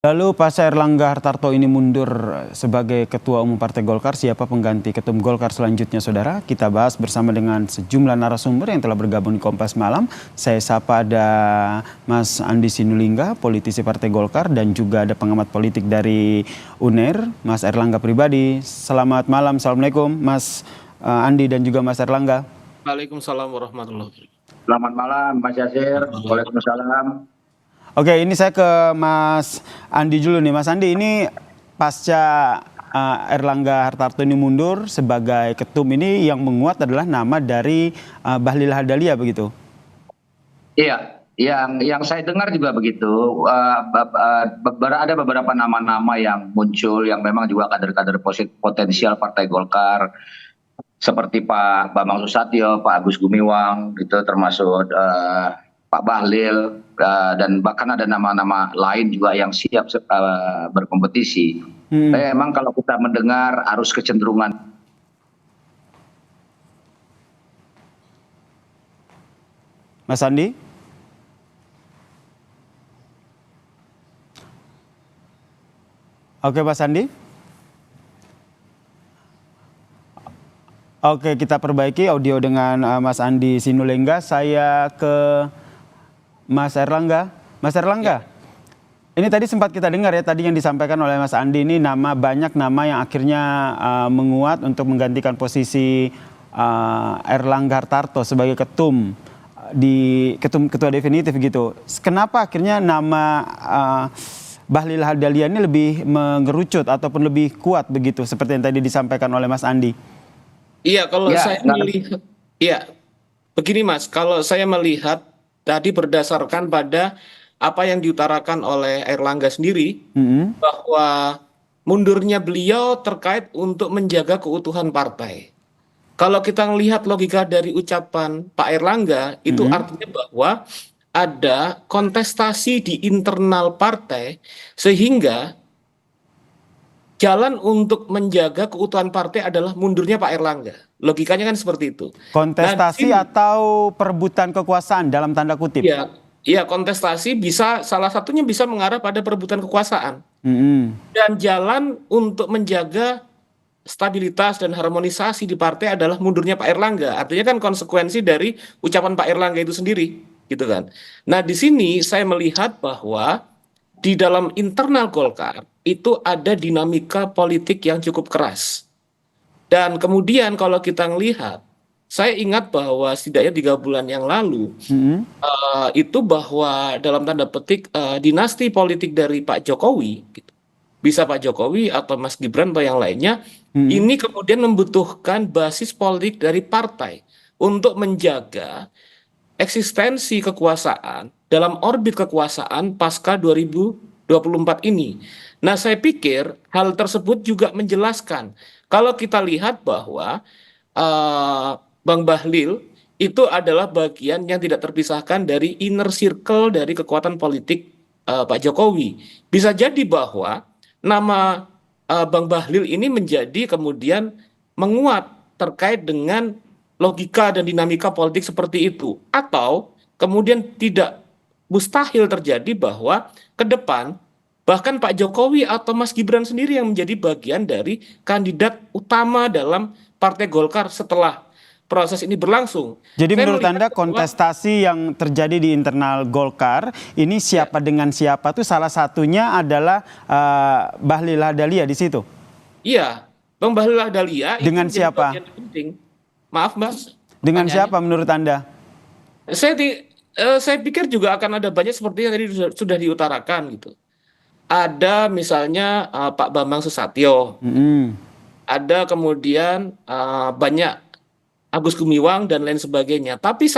Lalu pasca Erlangga Hartarto ini mundur sebagai Ketua Umum Partai Golkar, siapa pengganti Ketum Golkar selanjutnya, saudara? Kita bahas bersama dengan sejumlah narasumber yang telah bergabung di Kompas Malam. Saya sapa ada Mas Andi Sinulinga, politisi Partai Golkar, dan juga ada pengamat politik dari UNER, Mas Erlangga Pribadi. Selamat malam, Assalamualaikum Mas Andi dan juga Mas Erlangga. Waalaikumsalam warahmatullahi wabarakatuh. Selamat malam Mas Yasir. Waalaikumsalam. Oke, ini saya ke Mas Andi dulu nih. Mas Andi, ini pasca Erlangga Hartarto ini mundur sebagai ketum, ini yang menguat adalah nama dari Bahlil Lahadalia, begitu? Iya, yang saya dengar juga begitu. Ada beberapa nama-nama yang muncul yang memang juga kader-kader potensial Partai Golkar, seperti Pak Bambang Susatyo, Pak Agus Gumiwang, itu termasuk Pak Bahlil, dan bahkan ada nama-nama lain juga yang siap berkompetisi. Tapi memang kalau kita mendengar arus kecenderungan. Mas Andi? Oke, Mas Andi? Oke, kita perbaiki audio dengan Mas Andi Sinulinga. Saya ke Mas Erlangga. Mas Erlangga, ini tadi sempat kita dengar ya, tadi yang disampaikan oleh Mas Andi, ini banyak nama yang akhirnya menguat untuk menggantikan posisi Erlangga Hartarto sebagai ketua definitif gitu. Kenapa akhirnya nama Bahlil Lahadalia ini lebih mengerucut ataupun lebih kuat begitu, seperti yang tadi disampaikan oleh Mas Andi? Iya, kalau saya melihat, ya begini Mas, kalau saya melihat tadi berdasarkan pada apa yang diutarakan oleh Erlangga sendiri, bahwa mundurnya beliau terkait untuk menjaga keutuhan partai. Kalau kita melihat logika dari ucapan Pak Erlangga, itu artinya bahwa ada kontestasi di internal partai, sehingga jalan untuk menjaga keutuhan partai adalah mundurnya Pak Erlangga. Logikanya kan seperti itu. Kontestasi atau perebutan kekuasaan dalam tanda kutip? Iya, kontestasi bisa, salah satunya bisa mengarah pada perebutan kekuasaan. Dan jalan untuk menjaga stabilitas dan harmonisasi di partai adalah mundurnya Pak Erlangga. Artinya kan konsekuensi dari ucapan Pak Erlangga itu sendiri, gitu kan. Nah, di sini saya melihat bahwa di dalam internal Golkar itu ada dinamika politik yang cukup keras. Dan kemudian kalau kita melihat, saya ingat bahwa setidaknya 3 bulan yang lalu, itu bahwa dalam tanda petik dinasti politik dari Pak Jokowi, gitu, bisa Pak Jokowi atau Mas Gibran atau yang lainnya, ini kemudian membutuhkan basis politik dari partai untuk menjaga eksistensi kekuasaan dalam orbit kekuasaan pasca 2024 ini. Nah, saya pikir hal tersebut juga menjelaskan kalau kita lihat bahwa Bang Bahlil itu adalah bagian yang tidak terpisahkan dari inner circle dari kekuatan politik Pak Jokowi. Bisa jadi bahwa nama Bang Bahlil ini menjadi kemudian menguat terkait dengan logika dan dinamika politik seperti itu. Atau kemudian tidak mustahil terjadi bahwa ke depan bahkan Pak Jokowi atau Mas Gibran sendiri yang menjadi bagian dari kandidat utama dalam Partai Golkar setelah proses ini berlangsung. Jadi menurut Anda kontestasi yang terjadi di internal Golkar ini siapa dengan siapa tuh salah satunya adalah Bahlil Lahadalia di situ? Iya, Bang Bahlil Lahadalia dengan itu siapa? Penting. Maaf Mas. Dengan siapa menurut Anda? Saya pikir juga akan ada banyak seperti yang tadi sudah diutarakan gitu. Ada misalnya Pak Bambang Susatyo, ada kemudian banyak Agus Gumiwang dan lain sebagainya. Tapi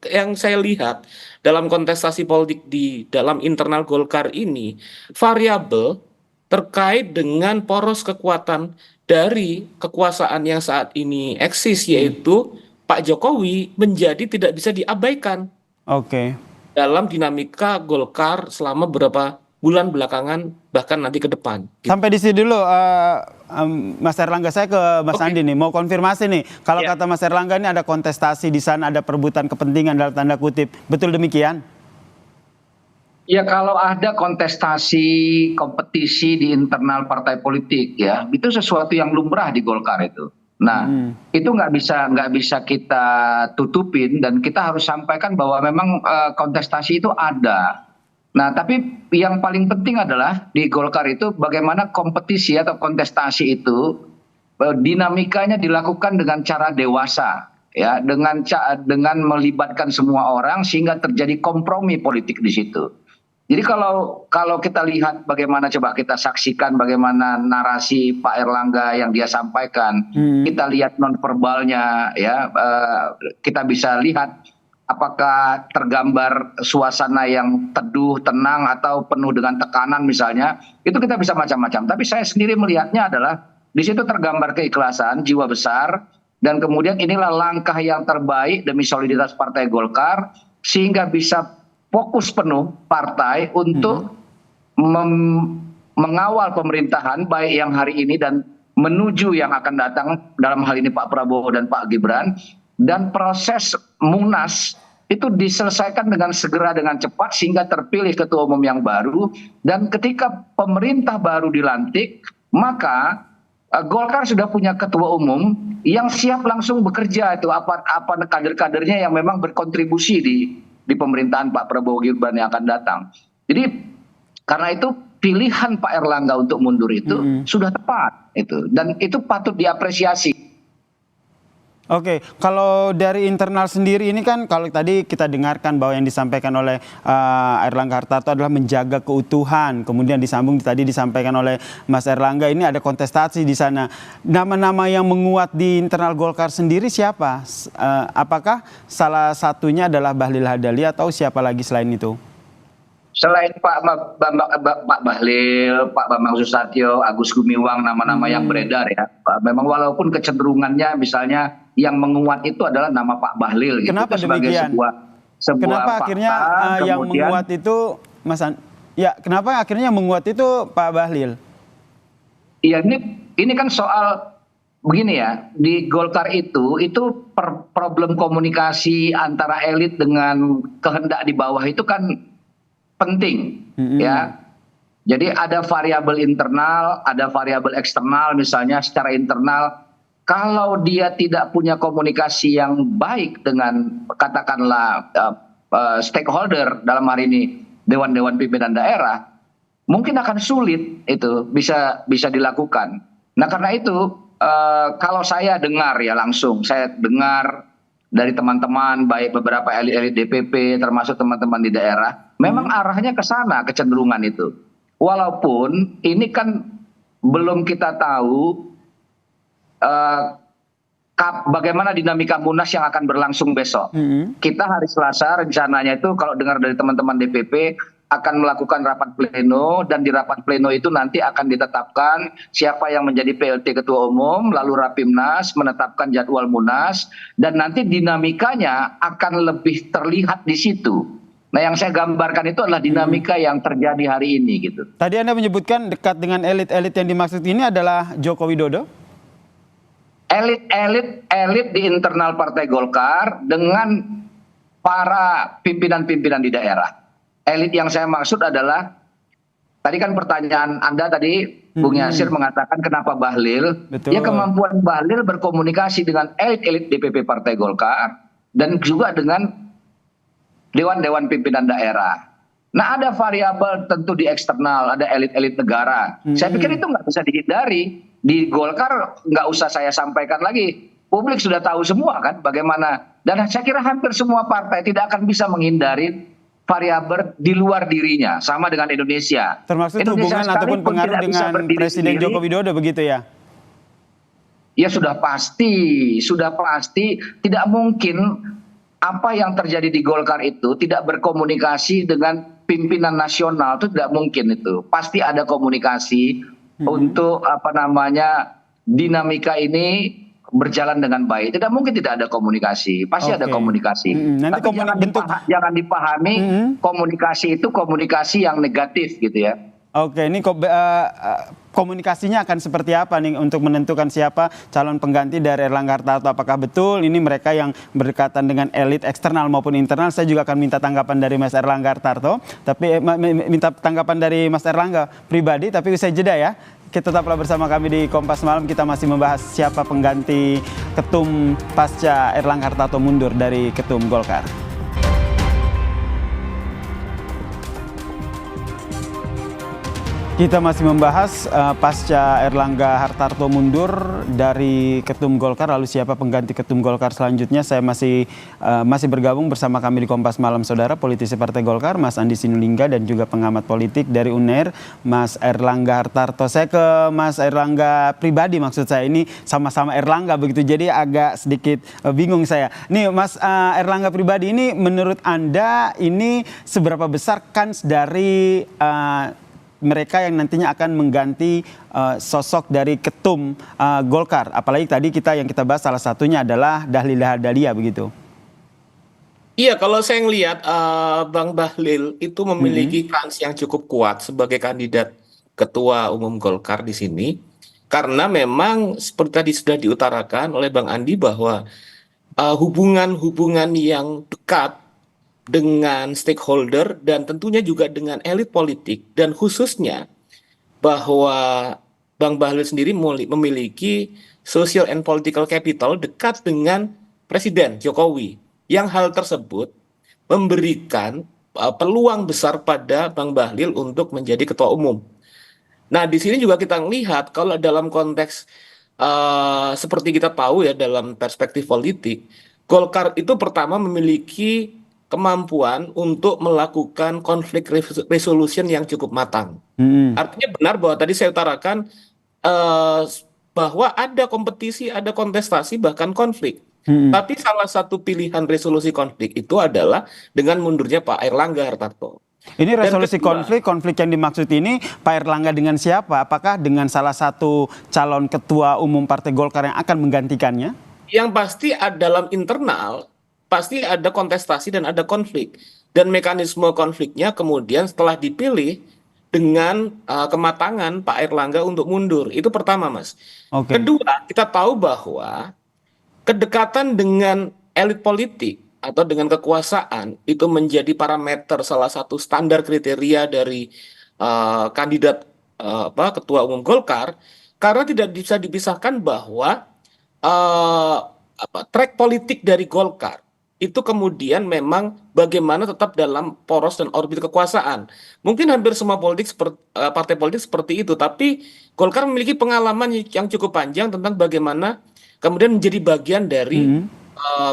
yang saya lihat dalam kontestasi politik di dalam internal Golkar ini, variabel terkait dengan poros kekuatan dari kekuasaan yang saat ini eksis, yaitu Pak Jokowi, menjadi tidak bisa diabaikan. Dalam dinamika Golkar selama beberapa bulan belakangan, bahkan nanti ke depan. Sampai di sini dulu, Mas Erlangga. Saya ke Mas Andi nih, mau konfirmasi nih. Kalau kata Mas Erlangga ini ada kontestasi di sana, ada perebutan kepentingan dalam tanda kutip. Betul demikian? Ya kalau ada kontestasi, kompetisi di internal partai politik ya, itu sesuatu yang lumrah di Golkar itu. Nah, itu nggak bisa kita tutupin dan kita harus sampaikan bahwa memang kontestasi itu ada. Nah, tapi yang paling penting adalah di Golkar itu bagaimana kompetisi atau kontestasi itu dinamikanya dilakukan dengan cara dewasa ya, dengan melibatkan semua orang sehingga terjadi kompromi politik di situ. Jadi kalau kita lihat bagaimana, coba kita saksikan bagaimana narasi Pak Erlangga yang dia sampaikan, kita lihat nonverbalnya ya, kita bisa lihat apakah tergambar suasana yang teduh, tenang atau penuh dengan tekanan misalnya, itu kita bisa macam-macam. Tapi saya sendiri melihatnya adalah di situ tergambar keikhlasan, jiwa besar, dan kemudian inilah langkah yang terbaik demi soliditas Partai Golkar sehingga bisa fokus penuh partai untuk mengawal pemerintahan baik yang hari ini dan menuju yang akan datang, dalam hal ini Pak Prabowo dan Pak Gibran, dan proses Munas itu diselesaikan dengan segera, dengan cepat sehingga terpilih ketua umum yang baru, dan ketika pemerintah baru dilantik maka Golkar sudah punya ketua umum yang siap langsung bekerja, itu apa kader-kadernya yang memang berkontribusi di pemerintahan Pak Prabowo Gibran yang akan datang. Jadi karena itu pilihan Pak Erlangga untuk mundur itu sudah tepat itu, dan itu patut diapresiasi. Oke, kalau dari internal sendiri ini kan kalau tadi kita dengarkan bahwa yang disampaikan oleh Airlangga Hartarto adalah menjaga keutuhan, kemudian disambung tadi disampaikan oleh Mas Erlangga ini ada kontestasi di sana. Nama-nama yang menguat di internal Golkar sendiri siapa? Apakah salah satunya adalah Bahlil Lahadalia atau siapa lagi selain itu? Selain Pak Bahlil, Pak Bambang Susatyo, Agus Gumiwang, nama-nama yang beredar ya. Memang walaupun kecenderungannya misalnya yang menguat itu adalah nama Pak Bahlil gitu. Kenapa sebagai demikian? sebuah Kenapa fakta, akhirnya yang menguat itu kenapa akhirnya yang menguat itu Pak Bahlil? Iya, ini kan soal begini ya, di Golkar itu problem komunikasi antara elit dengan kehendak di bawah itu kan penting ya. Jadi ada variabel internal, ada variabel eksternal. Misalnya secara internal, kalau dia tidak punya komunikasi yang baik dengan katakanlah stakeholder, dalam hari ini dewan-dewan pimpinan daerah, mungkin akan sulit itu bisa dilakukan. Nah karena itu kalau saya dengar ya langsung, saya dengar dari teman-teman, baik beberapa elit-elit DPP termasuk teman-teman di daerah, memang arahnya ke sana, kecenderungan itu. Walaupun ini kan belum kita tahu bagaimana dinamika Munas yang akan berlangsung besok. Kita hari Selasa rencananya itu kalau dengar dari teman-teman DPP akan melakukan rapat pleno, dan di rapat pleno itu nanti akan ditetapkan siapa yang menjadi PLT Ketua Umum, lalu Rapimnas menetapkan jadwal Munas, dan nanti dinamikanya akan lebih terlihat di situ. Nah yang saya gambarkan itu adalah dinamika yang terjadi hari ini gitu. Tadi Anda menyebutkan dekat dengan elit-elit yang dimaksud ini adalah Joko Widodo? Elit di internal Partai Golkar dengan para pimpinan-pimpinan di daerah. Elit yang saya maksud adalah, tadi kan pertanyaan Anda tadi, Bung Yasir mengatakan kenapa Bahlil. Betul. Ya kemampuan Bahlil berkomunikasi dengan elit-elit DPP Partai Golkar dan juga dengan dewan-dewan pimpinan daerah. Nah ada variabel tentu di eksternal, ada elit-elit negara. Saya pikir itu nggak bisa dihindari. Di Golkar nggak usah saya sampaikan lagi. Publik sudah tahu semua kan bagaimana. Dan saya kira hampir semua partai tidak akan bisa menghindari variabel di luar dirinya, sama dengan Indonesia. Termasuk hubungan ataupun pengaruh dengan Presiden Joko Widodo begitu ya? Ya sudah pasti tidak mungkin apa yang terjadi di Golkar itu tidak berkomunikasi dengan pimpinan nasional, itu tidak mungkin itu. Pasti ada komunikasi untuk dinamika ini berjalan dengan baik. Tidak mungkin tidak ada komunikasi, pasti ada komunikasi. Nanti tapi jangan dipahami komunikasi itu komunikasi yang negatif gitu ya. Oke, ini komunikasinya akan seperti apa nih untuk menentukan siapa calon pengganti dari Erlangga Hartarto? Apakah betul ini mereka yang berdekatan dengan elit eksternal maupun internal? Saya juga akan minta tanggapan dari Mas Erlangga Hartarto, tapi minta tanggapan dari Mas Erlangga pribadi, tapi usai jeda ya. Kita tetaplah bersama kami di Kompas Malam, kita masih membahas siapa pengganti ketum pasca Erlangga Hartarto mundur dari ketum Golkar. Kita masih membahas pasca Erlangga Hartarto mundur dari ketum Golkar, lalu siapa pengganti ketum Golkar selanjutnya. Saya masih bergabung bersama kami di Kompas Malam, saudara, politisi Partai Golkar, Mas Andi Sinulinga, dan juga pengamat politik dari UNER, Mas Erlangga Hartarto. Saya ke Mas Erlangga pribadi, maksud saya ini sama-sama Erlangga begitu, jadi agak sedikit bingung saya. Nih Mas Erlangga pribadi, ini menurut Anda ini seberapa besar kans dari mereka yang nantinya akan mengganti sosok dari ketum Golkar? Apalagi tadi yang kita bahas salah satunya adalah Dahlia Lahadalia begitu. Iya, kalau saya ngelihat Bang Bahlil itu memiliki kans yang cukup kuat sebagai kandidat ketua umum Golkar di sini, karena memang seperti tadi sudah diutarakan oleh Bang Andi bahwa hubungan-hubungan yang dekat dengan stakeholder dan tentunya juga dengan elit politik, dan khususnya bahwa Bang Bahlil sendiri memiliki social and political capital dekat dengan Presiden Jokowi, yang hal tersebut memberikan peluang besar pada Bang Bahlil untuk menjadi ketua umum. Nah, di sini juga kita melihat kalau dalam konteks seperti kita tahu ya, dalam perspektif politik, Golkar itu pertama memiliki kemampuan untuk melakukan konflik resolution yang cukup matang. Artinya benar bahwa tadi saya utarakan bahwa ada kompetisi, ada kontestasi, bahkan konflik. Tapi salah satu pilihan resolusi konflik itu adalah dengan mundurnya Pak Erlangga Hartarto. Ini resolusi konflik yang dimaksud ini Pak Erlangga dengan siapa? Apakah dengan salah satu calon ketua umum Partai Golkar yang akan menggantikannya? Yang pasti dalam internal pasti ada kontestasi dan ada konflik, dan mekanisme konfliknya kemudian setelah dipilih dengan kematangan Pak Erlangga untuk mundur. Itu pertama, Mas. Okay. Kedua, kita tahu bahwa kedekatan dengan elit politik atau dengan kekuasaan itu menjadi parameter, salah satu standar kriteria dari kandidat ketua umum Golkar, karena tidak bisa dipisahkan bahwa track politik dari Golkar itu kemudian memang bagaimana tetap dalam poros dan orbit kekuasaan. Mungkin hampir semua partai politik seperti itu, tapi Golkar memiliki pengalaman yang cukup panjang tentang bagaimana kemudian menjadi bagian dari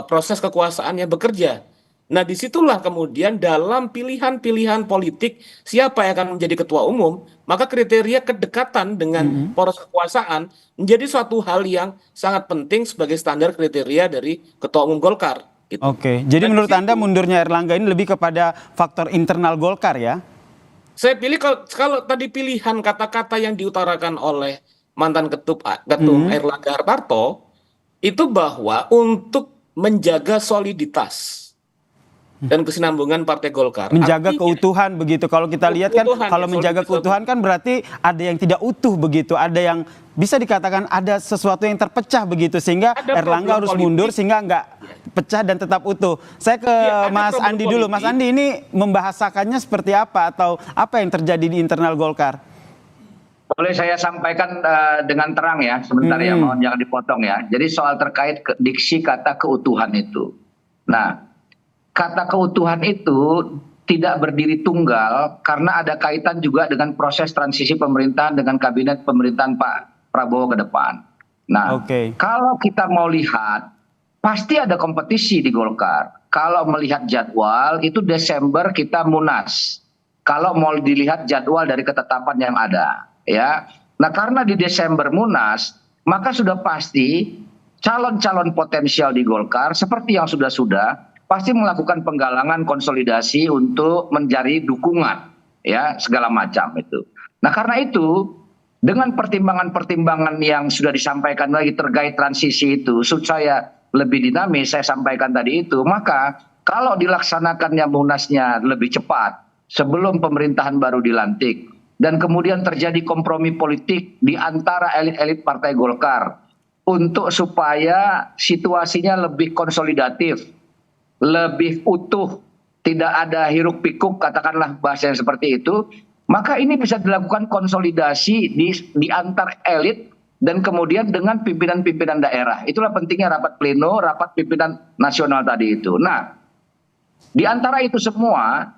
proses kekuasaan yang bekerja. Nah, disitulah kemudian dalam pilihan-pilihan politik siapa yang akan menjadi ketua umum, maka kriteria kedekatan dengan poros kekuasaan menjadi suatu hal yang sangat penting sebagai standar kriteria dari ketua umum Golkar. Gitu. Oke, jadi menurut Anda mundurnya Erlangga ini lebih kepada faktor internal Golkar ya? Saya pilih kalau tadi pilihan kata-kata yang diutarakan oleh mantan ketum Erlangga Hartarto itu bahwa untuk menjaga soliditas dan kesinambungan Partai Golkar. Menjaga keutuhan begitu. Kalau kita lihat kan, kalau menjaga keutuhan kan berarti ada yang tidak utuh begitu. Ada yang bisa dikatakan ada sesuatu yang terpecah begitu. Sehingga Erlangga harus mundur sehingga nggak pecah dan tetap utuh. Saya ke Mas Andi dulu. Mas Andi, ini membahasakannya seperti apa? Atau apa yang terjadi di internal Golkar? Boleh saya sampaikan dengan terang ya, sebentar ya, mohon jangan dipotong ya. Jadi soal terkait diksi kata keutuhan itu. Nah, kata keutuhan itu tidak berdiri tunggal karena ada kaitan juga dengan proses transisi pemerintahan dengan kabinet pemerintahan Pak Prabowo ke depan. Nah, kalau kita mau lihat, pasti ada kompetisi di Golkar. Kalau melihat jadwal, itu Desember kita Munas. Kalau mau dilihat jadwal dari ketetapan yang ada. Ya, nah karena di Desember Munas, maka sudah pasti calon-calon potensial di Golkar seperti yang sudah pasti melakukan penggalangan konsolidasi untuk mencari dukungan, ya segala macam itu. Nah karena itu dengan pertimbangan-pertimbangan yang sudah disampaikan lagi terkait transisi itu, supaya lebih dinamis saya sampaikan tadi itu, maka kalau dilaksanakannya Munasnya lebih cepat sebelum pemerintahan baru dilantik, dan kemudian terjadi kompromi politik di antara elit-elit Partai Golkar untuk supaya situasinya lebih konsolidatif, lebih utuh, tidak ada hiruk pikuk, katakanlah bahasa yang seperti itu, maka ini bisa dilakukan konsolidasi di antar elit dan kemudian dengan pimpinan-pimpinan daerah. Itulah pentingnya rapat pleno, rapat pimpinan nasional tadi itu. Nah, di antara itu semua,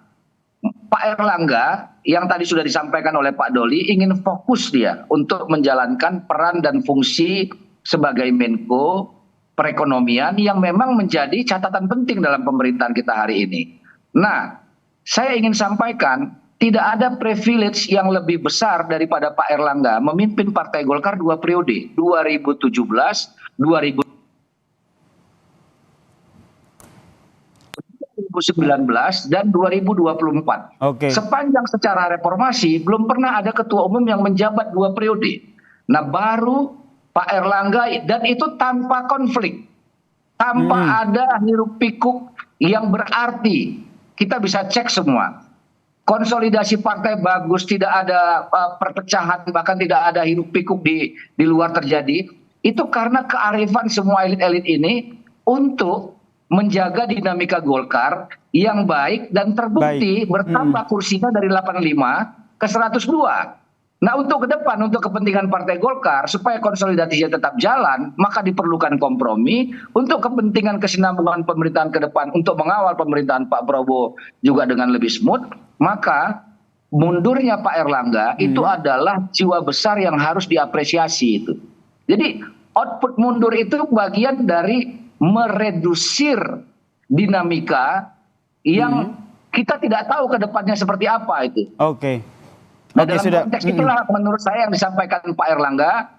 Pak Erlangga yang tadi sudah disampaikan oleh Pak Doli ingin fokus dia untuk menjalankan peran dan fungsi sebagai Menko Perekonomian yang memang menjadi catatan penting dalam pemerintahan kita hari ini. Nah, saya ingin sampaikan tidak ada privilege yang lebih besar daripada Pak Erlangga memimpin Partai Golkar 2 periode, 2017, 2019 dan 2024. Sepanjang secara reformasi belum pernah ada ketua umum yang menjabat 2 periode. Nah, baru Pak Erlangga, dan itu tanpa konflik, tanpa ada hiruk pikuk yang berarti. Kita bisa cek semua. Konsolidasi partai bagus, tidak ada perpecahan, bahkan tidak ada hiruk pikuk di luar terjadi. Itu karena kearifan semua elit-elit ini untuk menjaga dinamika Golkar yang baik dan terbukti bertambah kursinya dari 85 ke 102. Nah, untuk ke depan, untuk kepentingan Partai Golkar, supaya konsolidasinya tetap jalan, maka diperlukan kompromi untuk kepentingan kesinambungan pemerintahan ke depan, untuk mengawal pemerintahan Pak Prabowo juga dengan lebih smooth, maka mundurnya Pak Erlangga itu adalah jiwa besar yang harus diapresiasi itu. Jadi, output mundur itu bagian dari meredusir dinamika yang kita tidak tahu ke depannya seperti apa itu. Nah, dalam konteks itulah menurut saya yang disampaikan Pak Erlangga,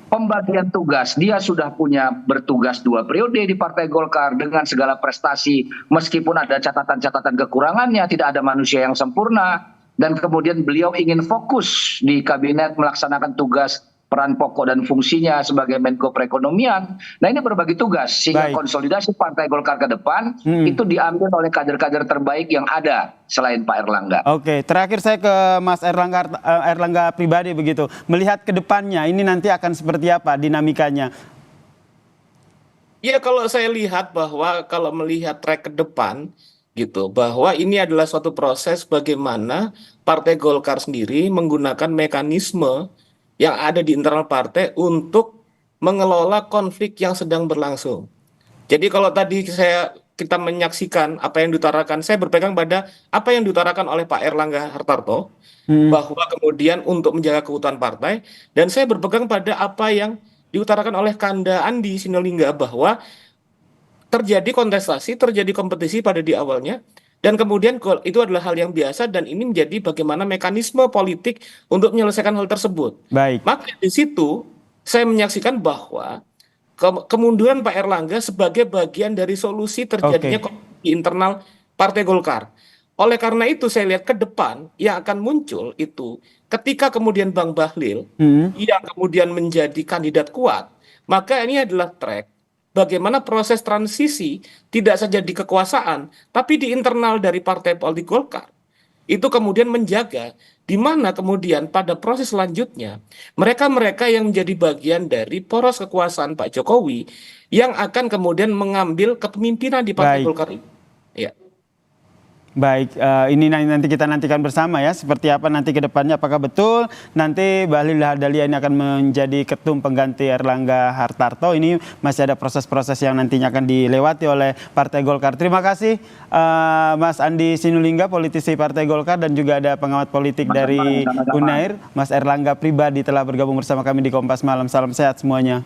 pembagian tugas. Dia sudah punya bertugas 2 periode di Partai Golkar dengan segala prestasi, meskipun ada catatan-catatan kekurangannya, tidak ada manusia yang sempurna, dan kemudian beliau ingin fokus di kabinet melaksanakan tugas peran pokok dan fungsinya sebagai Menko Perekonomian. Nah, ini berbagi tugas sehingga konsolidasi Partai Golkar ke depan itu diambil oleh kader-kader terbaik yang ada selain Pak Erlangga. Terakhir saya ke Mas Erlangga pribadi begitu. Melihat ke depannya ini nanti akan seperti apa dinamikanya? Ya, kalau saya lihat bahwa kalau melihat track ke depan gitu, bahwa ini adalah suatu proses bagaimana Partai Golkar sendiri menggunakan mekanisme yang ada di internal partai untuk mengelola konflik yang sedang berlangsung. Jadi kalau tadi kita menyaksikan apa yang diutarakan, saya berpegang pada apa yang diutarakan oleh Pak Erlangga Hartarto, bahwa kemudian untuk menjaga keutuhan partai, dan saya berpegang pada apa yang diutarakan oleh Kanda Andi Sinulinga, bahwa terjadi kontestasi, terjadi kompetisi pada di awalnya, dan kemudian itu adalah hal yang biasa dan ini menjadi bagaimana mekanisme politik untuk menyelesaikan hal tersebut. Maka di situ saya menyaksikan bahwa kemunduran Pak Erlangga sebagai bagian dari solusi terjadinya konflik internal Partai Golkar. Oleh karena itu saya lihat ke depan yang akan muncul itu ketika kemudian Bang Bahlil yang kemudian menjadi kandidat kuat, maka ini adalah track bagaimana proses transisi tidak saja di kekuasaan, tapi di internal dari Partai Politik Golkar. Itu kemudian menjaga di mana kemudian pada proses selanjutnya mereka-mereka yang menjadi bagian dari poros kekuasaan Pak Jokowi yang akan kemudian mengambil kepemimpinan di Partai Golkar ini. Ya. Baik, ini nanti kita nantikan bersama ya, seperti apa nanti ke depannya, apakah betul nanti Bahlil Lahadalia ini akan menjadi ketum pengganti Erlangga Hartarto. Ini masih ada proses-proses yang nantinya akan dilewati oleh Partai Golkar. Terima kasih Mas Andi Sinulinga, politisi Partai Golkar, dan juga ada pengamat politik dari Unair, Mas Erlangga pribadi telah bergabung bersama kami di Kompas Malam. Salam sehat semuanya.